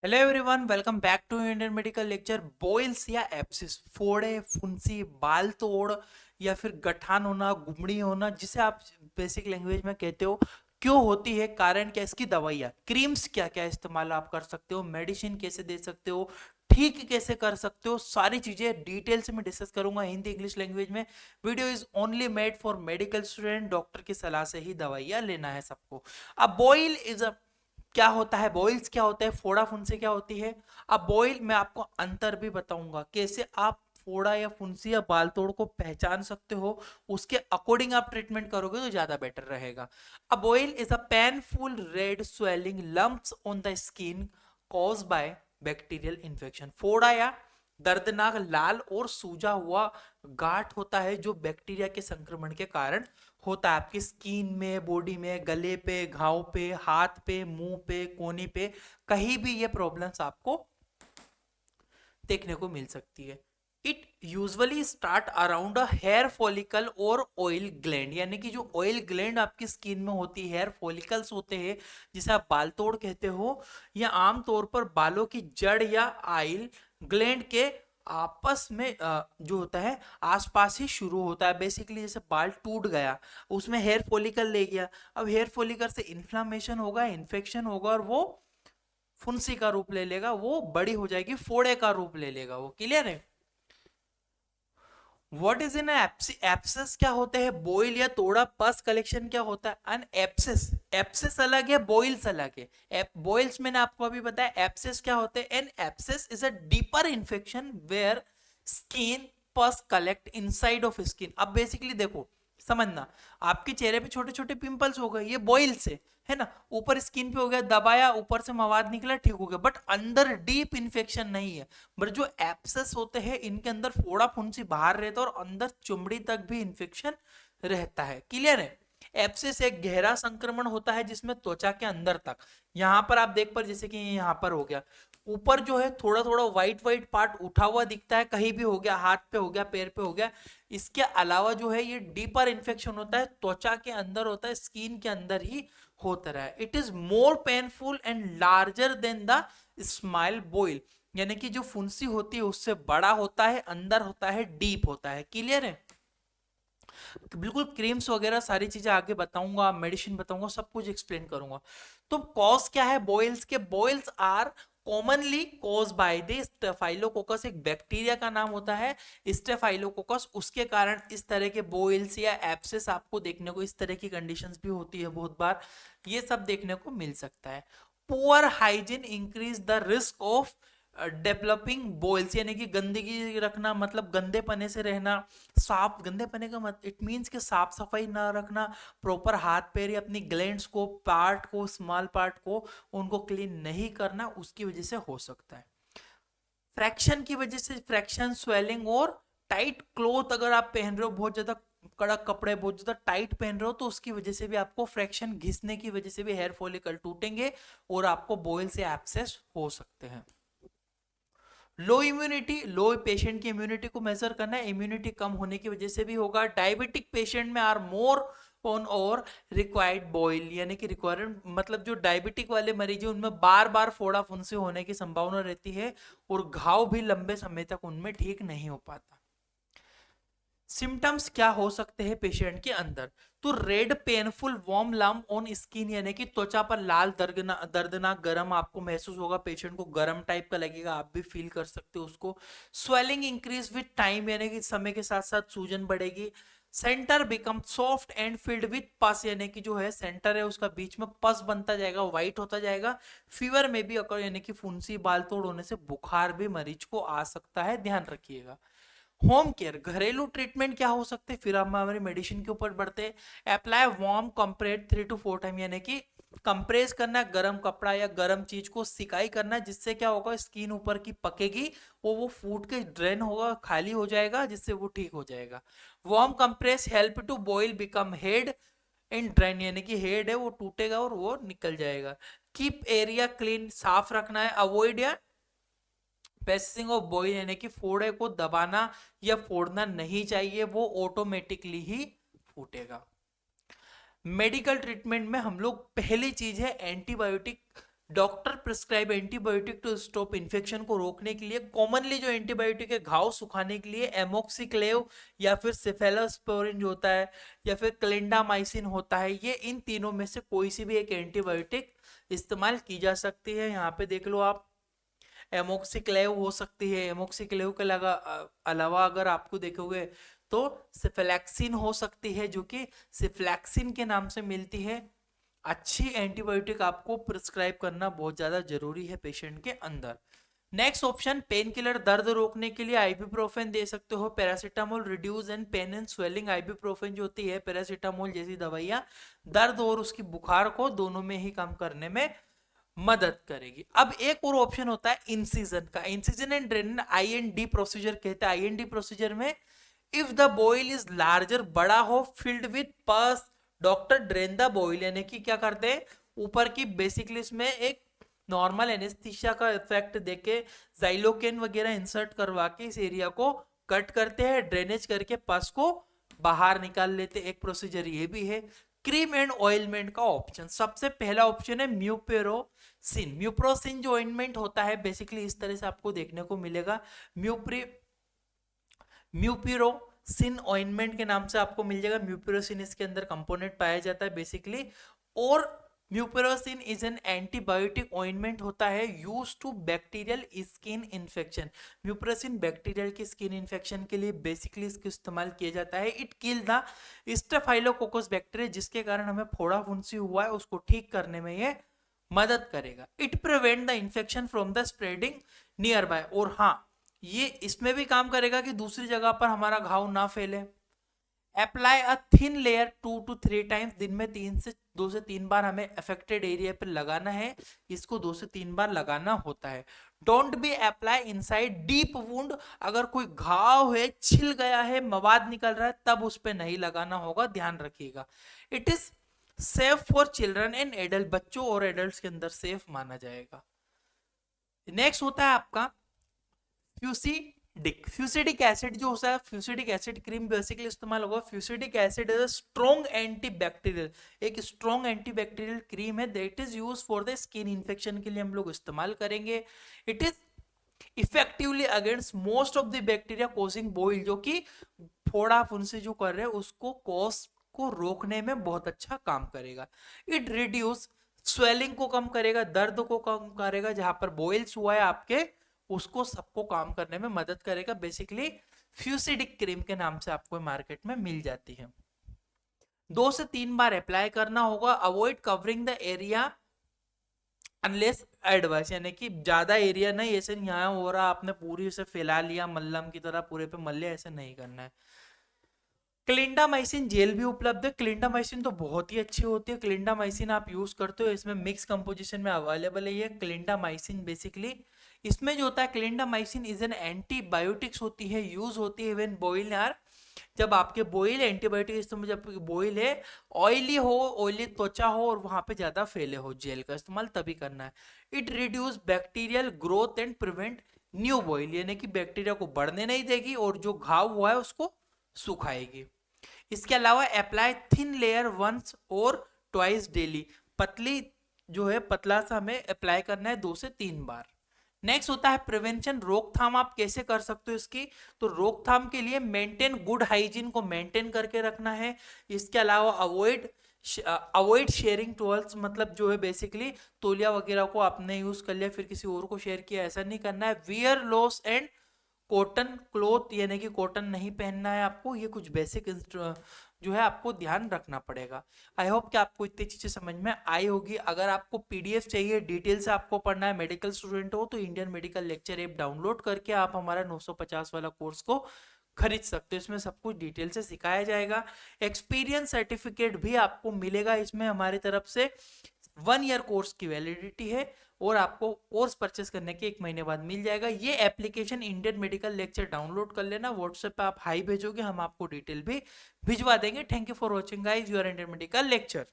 Hello everyone, welcome back to Indian medical lecture. Boils या abscess, फोड़े, फुंसी, बाल तोड़ या फिर गठान होना, गुमड़ी होना, जिसे आप बेसिक लैंग्वेज में कहते हो, क्यों होती है, कारण क्या, इसकी दवाइयाँ, क्रीम्स क्या क्या इस्तेमाल आप कर सकते हो, मेडिसिन कैसे दे सकते हो, ठीक कैसे कर सकते हो, सारी चीजें डिटेल से मैं डिस्कस करूंगा हिंदी इंग्लिश लैंग्वेज में। Video is only made for medical student, doctor की सलाह से ही दवाइयाँ लेना है सबको। अब बॉइल इज अ क्या होता है, बॉइल्स क्या होता है, फोड़ा फुंसी क्या होती है। अब बॉइल मैं आपको अंतर भी बताऊंगा, कैसे आप फोड़ा या फुंसी या बाल तोड़ को पहचान सकते हो, उसके अकॉर्डिंग आप ट्रीटमेंट करोगे तो ज्यादा बेटर रहेगा। A boil is a painful red swelling lumps on the skin cause by bacterial infection. फोड़ा या दर्दनाक लाल और सूजा हुआ गांठ होता है जो बैक्टीरिया के संक्रमण के कारण होता है आपकी स्किन में, बॉडी में, गले पे, घाव पे, हाथ पे, मुंह पे, कोनी पे, कहीं भी ये प्रॉब्लम्स आपको देखने को मिल सकती है। It usually start around a hair follicle और ऑयल ग्लैंड, यानी कि जो ऑयल ग्लैंड आपकी स्किन में होती है, हेयर फॉलिकल्स होते हैं जिसे आप बाल तोड़ कहते हो, या आमतौर पर बालों की जड़ या ऑयल ग्लैंड के आपस में जो होता है आसपास ही शुरू होता है। बेसिकली जैसे बाल टूट गया, उसमें हेयर फॉलिकल ले गया, अब हेयर फॉलिकल से इन्फ्लामेशन होगा, इन्फेक्शन होगा, और वो फुंसी का रूप ले लेगा, वो बड़ी हो जाएगी, फोड़े का रूप ले लेगा। वो क्लियर है। व्हाट इज इन एप्सिस क्या होते हैं, बॉइल या तोड़ा पस कलेक्शन क्या होता है। एन एप्सिस, एप्सिस अलग है, बॉइल्स अलग है। बॉइल्स मैंने आपको अभी बताया, एप्सिस क्या होते हैं। An abscess is a deeper infection where skin pus collect inside of skin. अब बेसिकली देखो, समझना, आपके चेहरे पे छोटे छोटे पिंपल्स हो गए, ये बॉइल से है ना, ऊपर स्किन पे हो गया, दबाया, ऊपर से मवाद निकला, ठीक हो गया, बट अंदर डीप इन्फेक्शन नहीं है। बट जो एप्सेस होते हैं इनके अंदर फोड़ा फुंसी बाहर रहता है और अंदर चमड़ी तक भी इन्फेक्शन रहता है। क्लियर है। एप्सिस एक गहरा संक्रमण होता है जिसमें त्वचा के अंदर तक, यहां पर आप देख पर, जैसे कि यहां पर हो गया, ऊपर जो है थोड़ा थोड़ा व्हाइट व्हाइट पार्ट उठा हुआ दिखता है, कहीं भी हो गया, हाथ पे हो गया, पैर पे हो गया। इसके अलावा जो है ये डीपर इन्फेक्शन होता है, त्वचा के अंदर होता है, स्किन के अंदर ही होता रहा है। It is more painful and larger than the smile boil, यानी कि जो फुंसी होती है उससे बड़ा होता है, अंदर होता है, डीप होता है। क्लियर है। बिल्कुल, क्रीम्स वगैरह सारी चीजें आगे बताऊंगा, मेडिसिन बताऊंगा, सब कुछ एक्सप्लेन करूंगा। तो कॉज क्या है बॉइल्स के, boils are commonly cause by the staphylococcus, एक बैक्टीरिया का नाम होता है स्टेफाइलोकोकस, उसके कारण इस तरह के बॉइल्स या एब्सेस आपको देखने को, इस तरह की कंडीशंस भी होती है बहुत बार, ये सब देखने को मिल सकता है। Poor hygiene increase the risk of developing boils, यानी कि गंदगी रखना, मतलब गंदे पने से रहना, साफ, गंदे पने का मत इट मीन्स कि साफ सफाई ना रखना, प्रॉपर हाथ पैर या अपनी ग्लैंड्स को, पार्ट को, स्मॉल पार्ट को, उनको क्लीन नहीं करना, उसकी वजह से हो सकता है। फ्रैक्शन की वजह से, फ्रैक्शन, स्वेलिंग और टाइट क्लोथ अगर आप पहन रहे हो, बहुत ज्यादा कड़क कपड़े बहुत ज्यादा टाइट पहन रहे हो, तो उसकी वजह से भी आपको, फ्रैक्शन घिसने की वजह से भी हेयर फॉलिकल टूटेंगे और आपको बॉयल से एब्सेस हो सकते हैं। लो इम्यूनिटी, लो पेशेंट की इम्यूनिटी को मेजर करना है, इम्यूनिटी कम होने की वजह से भी होगा। डायबिटिक पेशेंट में आर मोर ऑन और रिक्वायर्ड बॉइल, यानी कि रिक्वायरमेंट, मतलब जो डायबिटिक वाले मरीज हैं उनमें बार बार फोड़ा फुंसी होने की संभावना रहती है और घाव भी लंबे समय तक उनमें ठीक नहीं हो पाता। सिम्टम्स क्या हो सकते हैं पेशेंट के अंदर, तो red painful warm lump on skin, यानी कि त्वचा पर लाल दर्दनाक गर्म आपको महसूस होगा, पेशेंट को गर्म टाइप का लगेगा, आप भी फील कर सकते हो उसको। स्वेलिंग इंक्रीज विद टाइम, यानी कि समय के साथ साथ सूजन बढ़ेगी। Centre become soft and filled with पस, यानी कि जो है सेंटर है उसका बीच में पस बनता जाएगा, व्हाइट होता जाएगा। फीवर में भी अकर, यानी कि फुंसी बाल तोड़ होने से बुखार भी मरीज को आ सकता है, ध्यान रखिएगा। होम केयर, घरेलू ट्रीटमेंट क्या हो सकते हैं, फिर हम हमारे मेडिसिन के ऊपर बढ़ते हैं। Apply warm compress 3 to 4 time, यानी कि कंप्रेस करना, गर्म कपड़ा या गर्म चीज को सिकाई करना, जिससे क्या होगा, स्किन ऊपर की पकेगी, वो फूट के ड्रेन होगा, खाली हो जाएगा, जिससे वो ठीक हो जाएगा। Warm compress help to boil become head and drain, यानी कि हेड है वो टूटेगा और वो निकल जाएगा। कीप एरिया क्लीन, साफ रखना है। अवॉइड या प्रेसिंग ऑफ बॉइल, यानी कि फोड़े को दबाना या फोड़ना नहीं चाहिए, वो ऑटोमेटिकली ही फूटेगा। मेडिकल ट्रीटमेंट में हम लोग, पहली चीज है antibiotic doctor prescribe antibiotic to stop infection को रोकने के लिए। कॉमनली जो एंटीबायोटिक है घाव सुखाने के लिए एमोक्सिक्लेव या फिर सेफेलोस्पोरिन जो होता है या फिर क्लिंडामाइसिन होता है, ये इन तीनों में से कोई सी भी एक एंटीबायोटिक इस्तेमाल की जा सकती है। यहाँ पे देख लो आप, एमोक्सिक्लेव हो सकती है, एमोक्सिक्लेव के अलावा अगर आपको देखोगे तो सिफ्लैक्सिन हो सकती है, जो कि सिफ्लैक्सिन के नाम से मिलती है। अच्छी एंटीबायोटिक आपको प्रिस्क्राइब करना बहुत ज्यादा जरूरी है पेशेंट के अंदर। नेक्स्ट ऑप्शन, पेन किलर, दर्द रोकने के लिए आइबुप्रोफेन दे सकते हो, paracetamol reduce and pain and swelling. Ibuprofen जो होती है पैरासीटामोल जैसी दवाइयां दर्द और उसकी बुखार को दोनों में ही कम करने में मदद करेगी। अब एक और ऑप्शन होता है इंसिजन का, incision and drain, IND procedure कहते हैं। IND प्रोसीजर में if the boil is larger, बड़ा हो, फिल्ड विथ पस, डॉक्टर ड्रेन द बॉइल, यानी कि क्या करते हैं ऊपर की बेसिकली इसमें एक नॉर्मल एनेस्थीसिया का इफेक्ट देके जाइलोकेन वगैरह इंसर्ट करवा के इस एरिया को कट करते हैं, ड्रेनेज करके पस को बाहर निकाल लेते। एक प्रोसीजर ये भी है। क्रीम एंड ऑयलमेंट का ऑप्शन, सबसे पहला ऑप्शन है म्यूपेरोसिन। म्यूप्रोसिन जो ऑइंटमेंट होता है बेसिकली इस तरह से आपको देखने को मिलेगा। म्यूपिरोसिन ऑइंटमेंट के नाम से आपको मिल जाएगा। म्यूपिरोसिन इसके अंदर कंपोनेंट पाया जाता है बेसिकली। और mupirocin is an antibiotic ointment होता है use to bacterial skin infection. Mupirocin bacterial की स्किन इन्फेक्शन के लिए बेसिकली इसका इस्तेमाल किया जाता है। It kill the staphylococcus bacteria, जिसके कारण हमें फोड़ा फुंसी हुआ है उसको ठीक करने में ये मदद करेगा। It prevent the infection from the spreading near by, और हाँ ये इसमें भी काम करेगा कि दूसरी जगह पर हमारा घाव ना फैले। Apply a thin layer 2 to 3 times, दिन में 2 से 3 बार हमें अफेक्टेड एरिया पर लगाना है, इसको 2 से 3 बार लगाना होता है। Don't be apply inside deep wound, अगर कोई घाव है, छिल गया है, मवाद निकल रहा है, तब उस पर नहीं लगाना होगा, ध्यान रखिएगा। It is safe for children and adult, बच्चों और एडल्ट के अंदर सेफ माना जाएगा। नेक्स्ट होता है आपका फ्यूसिडिक एसिड जो होता है, फ्यूसिडिक एसिड क्रीम बेसिकली इस्तेमाल होगा। Fusidic acid is a strong antibacterial, एक स्ट्रॉन्ग एंटीबैक्टीरियल क्रीम है that is use for the skin infection के लिए हम लोग इस्तेमाल करेंगे। It is effectively against most of the bacteria causing boil, जो कि फोड़ा फुंसी जो कर रहे हैं उसको कॉज को रोकने में बहुत अच्छा काम करेगा। इट रिड्यूस स्वेलिंग को कम करेगा, दर्द को कम करेगा, जहां पर बॉइल्स हुआ है आपके उसको सबको काम करने में मदद करेगा। बेसिकली फ्यूसिडिक क्रीम के नाम से आपको मार्केट में मिल जाती है। 2 से 3 बार अप्लाई करना होगा। Avoid covering the area unless advice, यानी कि ज्यादा एरिया नहीं, ऐसे यहाँ हो रहा आपने पूरी से फैला लिया मल्लम की तरह पूरे पे मल लिया, ऐसे नहीं करना है। क्लिंडामाइसिन जेल भी उपलब्ध है। क्लिंडामाइसिन तो बहुत ही अच्छी होती है, क्लिंडामाइसिन आप यूज करते हो, इसमें मिक्स कंपोजिशन में अवेलेबल है ये क्लिंडामाइसिन। बेसिकली इसमें जो होता है क्लिंडामाइसिन इज एन एंटीबायोटिक्स होती है, यूज होती है व्हेन बॉइल आर, जब आपके बॉइल एंटीबायोटिक इस्तेमाल, जब बॉइल है, ऑयली हो, ऑयली त्वचा हो और वहां पे ज्यादा फैले हो, जेल का इस्तेमाल तभी करना है। It reduce bacterial growth and prevent new boil, यानी कि बैक्टीरिया को बढ़ने नहीं देगी और जो घाव हुआ है उसको सुखाएगी। इसके अलावा अप्लाई थिन लेयर वंस और ट्वाइस डेली, पतली जो है पतला सा हमें अप्लाई करना है 2 से 3 बार। नेक्स्ट होता है प्रिवेंशन, रोकथाम आप कैसे कर सकते हो इसकी, तो रोकथाम के लिए मेंटेन गुड हाइजीन को मेंटेन करके रखना है। इसके अलावा अवॉइड शेयरिंग टॉवल्स, मतलब जो है बेसिकली तौलिया वगैरह को आपने यूज कर लिया फिर किसी और को शेयर किया, ऐसा नहीं करना है। Wear loss and cotton cloth, यानी कि कॉटन नहीं पहनना है आपको, ये कुछ बेसिक जो है आपको ध्यान रखना पड़ेगा। आई होप कि आपको इतनी चीजें समझ में आई होगी। अगर आपको PDF चाहिए, डिटेल से आपको पढ़ना है, मेडिकल स्टूडेंट हो तो Indian medical lecture app download करके आप हमारा 950 वाला कोर्स को खरीद सकते हो। इसमें सब कुछ डिटेल से सिखाया जाएगा। एक्सपीरियंस सर्टिफिकेट भी आपको मिलेगा इसमें हमारी तरफ से। 1 ईयर कोर्स की वैलिडिटी है और आपको कोर्स परचेस करने के 1 महीने बाद मिल जाएगा। ये application Indian medical lecture download कर लेना, व्हाट्सएप पे आप हाई भेजोगे, हम आपको डिटेल भी भिजवा देंगे। Thank you for watching guys, your Indian medical lecture.